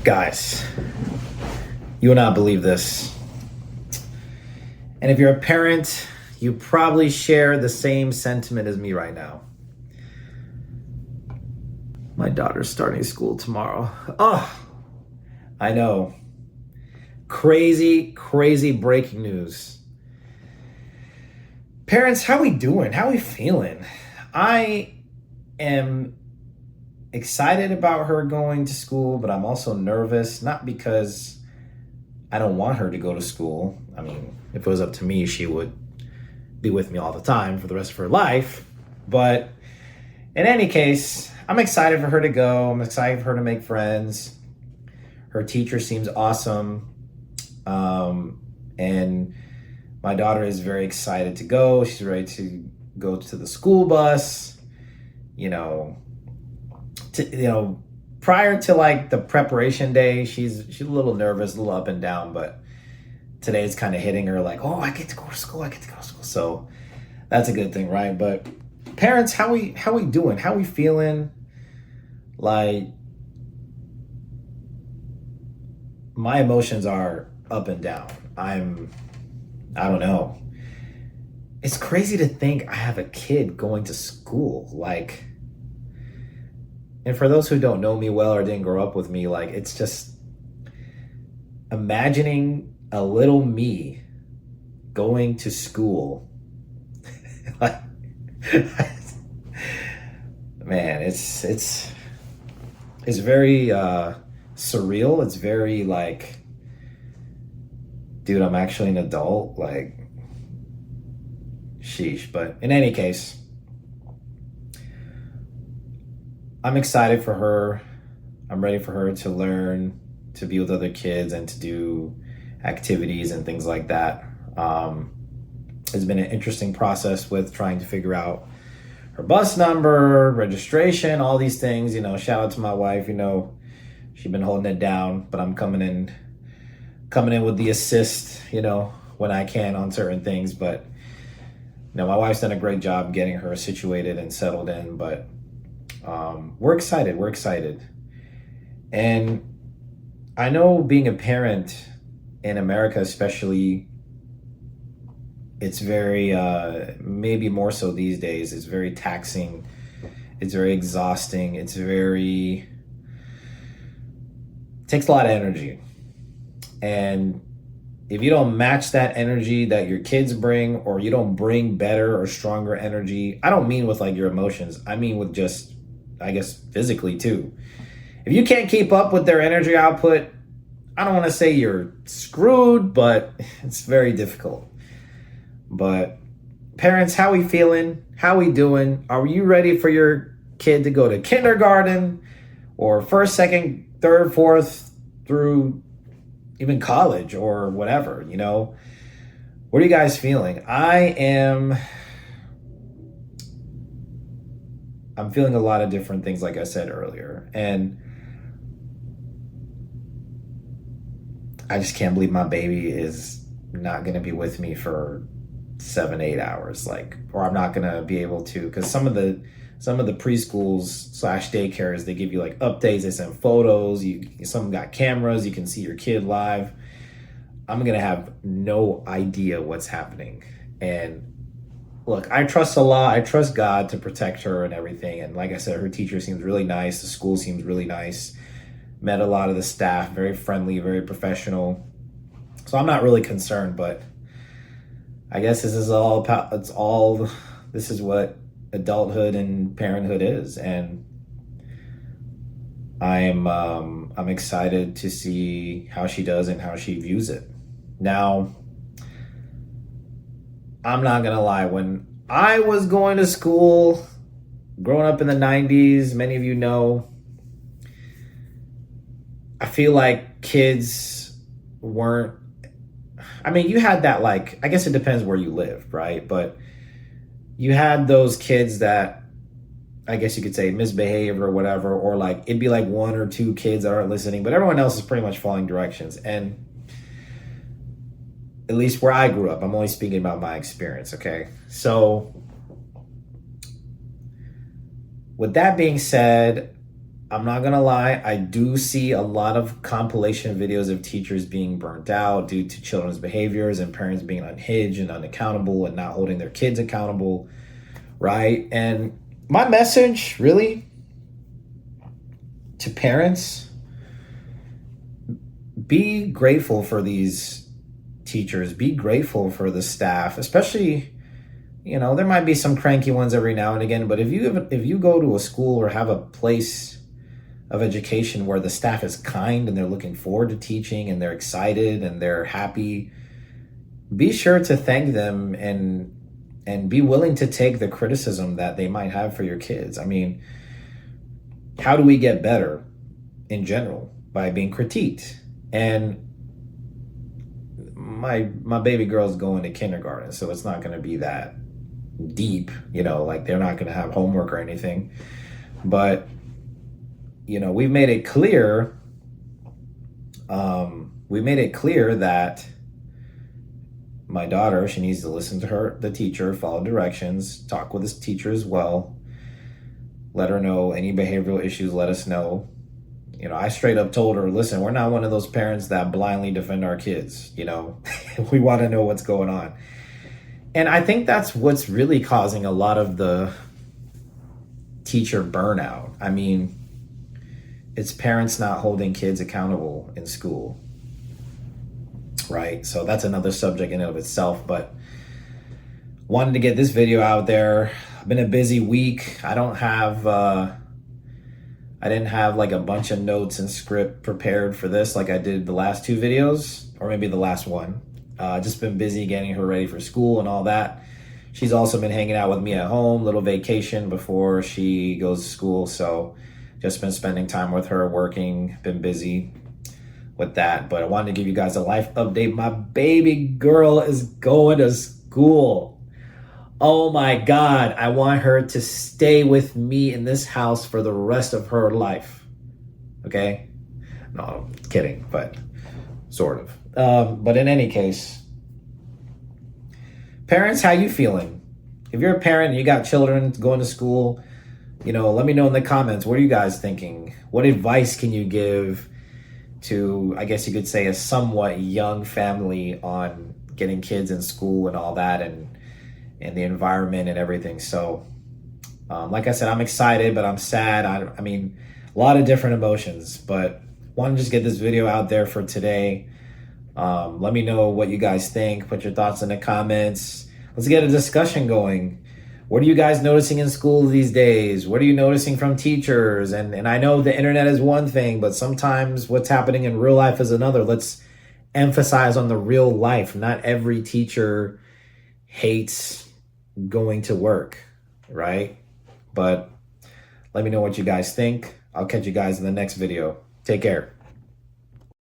Guys, you will not believe this. And if you're a parent, you probably share the same sentiment as me right now. My daughter's starting school tomorrow. Oh, I know. Crazy, crazy breaking news. Parents, how we doing? How we feeling? I am excited about her going to school, but I'm also nervous, not because I don't want her to go to school. I mean, if it was up to me, she would be with me all the time for the rest of her life. But in any case, I'm excited for her to go. I'm excited for her to make friends. Her teacher seems awesome. And my daughter is very excited to go. She's ready to go to the school bus. Prior to like the preparation day, she's a little nervous, a little up and down, but today it's kind of hitting her like, oh, I get to go to school. So that's a good thing, right? But parents, how we doing? How we feeling? Like, my emotions are up and down. I don't know. It's crazy to think I have a kid going to school. Like, and for those who don't know me well or didn't grow up with me, like, it's just imagining a little me going to school. Like, man, it's very surreal. It's very like, dude, I'm actually an adult. Like, sheesh. But in any case, I'm excited for her. I'm ready for her to learn, to be with other kids, and to do activities and things like that. It's been an interesting process with trying to figure out her bus number, registration, all these things. Shout out to my wife. She's been holding it down, but I'm coming in with the assist, when I can on certain things. But my wife's done a great job getting her situated and settled in. But we're excited. And I know being a parent in America, especially, it's very, maybe more so these days, it's very taxing. It's very exhausting. It takes a lot of energy. And if you don't match that energy that your kids bring, or you don't bring better or stronger energy, I don't mean with like your emotions, I mean with just, I guess, physically too. If you can't keep up with their energy output, I don't want to say you're screwed, but it's very difficult. But parents, how we feeling? How we doing? Are you ready for your kid to go to kindergarten or first, second, third, fourth through even college or whatever, What are you guys feeling? I'm feeling a lot of different things, like I said earlier. And I just can't believe my baby is not going to be with me for 7-8 hours, or I'm not going to be able to, because some of the preschools / daycares, they give you like updates, they send photos, some got cameras, you can see your kid live. I'm going to have no idea what's happening. And look, I trust Allah, I trust God to protect her and everything. And like I said, her teacher seems really nice, the school seems really nice. Met a lot of the staff, very friendly, very professional. So I'm not really concerned, but I guess this is what adulthood and parenthood is. And I'm excited to see how she does and how she views it. Now, I'm not gonna lie, when I was going to school, growing up in the 90s, many of you know, I feel like kids weren't, you had that, like, I guess it depends where you lived, right? But you had those kids that, I guess you could say, misbehave or whatever, or like, it'd be like 1 or 2 kids that aren't listening, but everyone else is pretty much following directions. And at least where I grew up, I'm only speaking about my experience, okay? So with that being said, I'm not gonna lie, I do see a lot of compilation videos of teachers being burnt out due to children's behaviors and parents being unhinged and unaccountable and not holding their kids accountable, right? And my message really to parents, be grateful for these teachers, be grateful for the staff, especially, you know, there might be some cranky ones every now and again, but if you go to a school or have a place of education where the staff is kind and they're looking forward to teaching and they're excited and they're happy, be sure to thank them and be willing to take the criticism that they might have for your kids. I mean, how do we get better in general? By being critiqued. And my baby girl's going to kindergarten, so it's not going to be that deep, you know, like they're not going to have homework or anything. But you know, we've made it clear. We made it clear that my daughter, she needs to listen to the teacher, follow directions, talk with his teacher as well. Let her know any behavioral issues. Let us know. You know, I straight up told her, listen, we're not one of those parents that blindly defend our kids. You know, we want to know what's going on. And I think that's what's really causing a lot of the teacher burnout. I mean, it's parents not holding kids accountable in school, right? So that's another subject in and of itself, but wanted to get this video out there. I've been a busy week. I didn't have like a bunch of notes and script prepared for this like I did the last two videos, or maybe the last one. Just been busy getting her ready for school and all that. She's also been hanging out with me at home, little vacation before she goes to school. So just been spending time with her, working, been busy with that. But I wanted to give you guys a life update. My baby girl is going to school. Oh my God, I want her to stay with me in this house for the rest of her life. Okay? No, I'm kidding, but sort of. But in any case, parents, how you feeling? If you're a parent and you got children going to school, you know, let me know in the comments. What are you guys thinking? What advice can you give to, I guess you could say, a somewhat young family on getting kids in school and all that, and the environment and everything? So, like I said, I'm excited, but I'm sad. I mean, a lot of different emotions, but want to just get this video out there for today. Let me know what you guys think. Put your thoughts in the comments. Let's get a discussion going. What are you guys noticing in school these days? What are you noticing from teachers? And I know the internet is one thing, but sometimes what's happening in real life is another. Let's emphasize on the real life. Not every teacher hates going to work, right? But let me know what you guys think. I'll catch you guys in the next video. Take care.